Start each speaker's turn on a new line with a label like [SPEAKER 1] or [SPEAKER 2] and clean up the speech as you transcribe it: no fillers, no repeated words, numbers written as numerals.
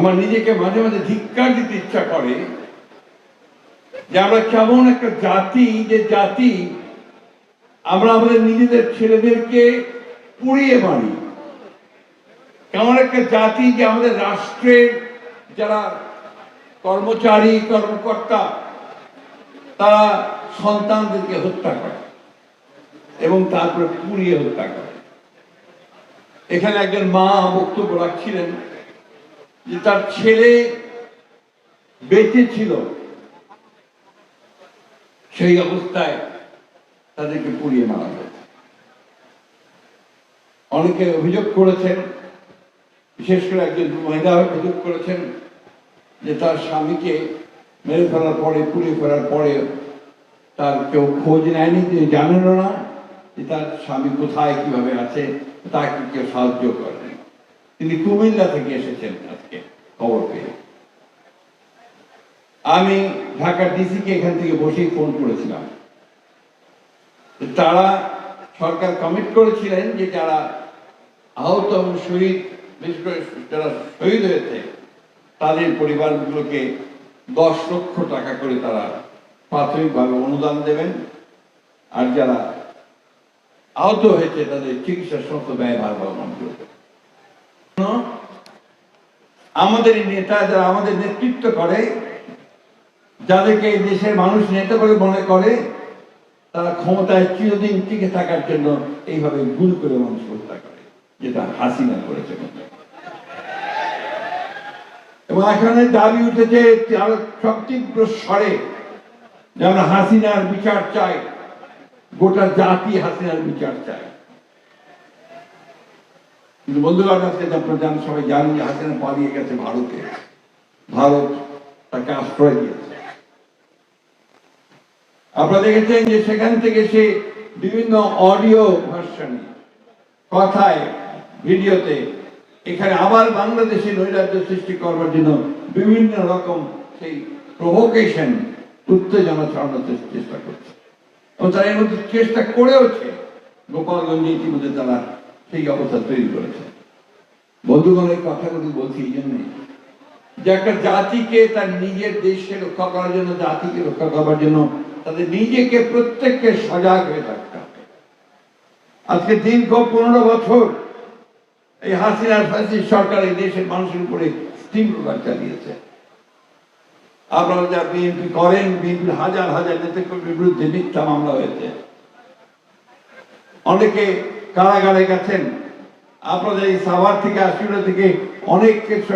[SPEAKER 1] আমার নিজেকে মাঝে মাঝে ধিক্কার দিতে ইচ্ছা করে যে আমরা কেমন একটা জাতি, যে জাতি আমরা আমাদের নিজেদের ছেলেদেরকে পুড়িয়ে মারি। কেমন একটা জাতি যে আমাদের রাষ্ট্রের যারা কর্মচারী কর্মকর্তা তারা সন্তানদেরকে হত্যা করে এবং তারপরে পুড়িয়ে হত্যা করে। এখানে একজন মা বক্তব্য রাখছিলেন যে তার ছেলে বেঁচে ছিল, সেই অবস্থায় তাদেরকে পুড়িয়ে মারা হয়েছে। অনেকে অভিযোগ করেছেন, বিশেষ করে একজন মহিলা অভিযোগ করেছেন যে তার স্বামীকে মেরে ফেলার পরে, পুড়িয়ে ফেলার পরে তার কেউ খোঁজ নেয়নি, তিনি জানেনও না যে তার স্বামী কোথায় কিভাবে আছে, তাকে কেউ সাহায্য করেনি। তিনি কুমিল্লা থেকে এসেছেন আজকে খবর পেয়ে। আমি ঢাকা ডিসিকে এখান থেকে বসেই ফোন করেছিলাম। তারা সরকার কমিট করেছিলেন যে যারা আহত এবং শহীদ, বিশেষ করে যারা শহীদ হয়েছে তাদের পরিবারগুলোকে 10 লক্ষ টাকা করে তারা প্রাথমিকভাবে অনুদান দেবেন, আর যারা আহত হয়েছে তাদের চিকিৎসার সমস্ত ব্যয়ভার বহন করবে। আমাদের নেতা যারা আমাদের নেতৃত্ব করে, যাদেরকে এই দেশের মানুষ নেতা বলে মনে করে, তারা ক্ষমতায় চিরদিন টিকে থাকার জন্য এইভাবে গুল করে মানুষ হত্যা করে, যেটা হাসিনা করেছে। এবং এখানে দাবি উঠেছে আরো সতীব্র স্বরে যে আমরা হাসিনার বিচার চাই, গোটা জাতি হাসিনার বিচার চাই। কিন্তু বন্ধুগণ, আজকে আপনারা সবাই জানেন যে হাসিনা পালিয়ে গেছে ভারতে। ভারত তাকে আশ্রয় দিয়েছে। আপনারা দেখেছেন যে সেখান থেকে সে বিভিন্ন অডিও ভার্সনে, কথায়, ভিডিওতে এখানে আবার বাংলাদেশে নৈরাজ্য সৃষ্টি করবার জন্য বিভিন্ন রকম সেই প্রভোকেশন, উত্তেজনা ছড়ানোর চেষ্টা করছে। এবং তারা এর মধ্যে চেষ্টা করেওছে। গোপালগঞ্জে ইতিমধ্যে তারা সেই অবস্থা তৈরি করেছে। বন্ধুগণ, এই কথাগুলো বলছি এই জন্যই যে একটা জাতিকে তার নিজের দেশকে রক্ষা করার জন্য, জাতিকে রক্ষা করবার জন্য তাদের নিজেকে প্রত্যেককে সজাগ হয়ে থাকতে হবে। আজকে দীর্ঘ 15 বছর এই হাসিনার ফ্যাসিস্ট সরকার এই দেশের মানুষের উপরে তীব্রতা চালিয়েছে। আপনারা যা বিএনপি করেন, বিএনপির হাজার হাজার নেতাকর্মীর বিরুদ্ধে মিথ্যা মামলা হয়েছে, অনেকে কারাগারে গেছেন। আপনাদের এই সাভার থেকে, আশুলিয়া থেকে অনেককে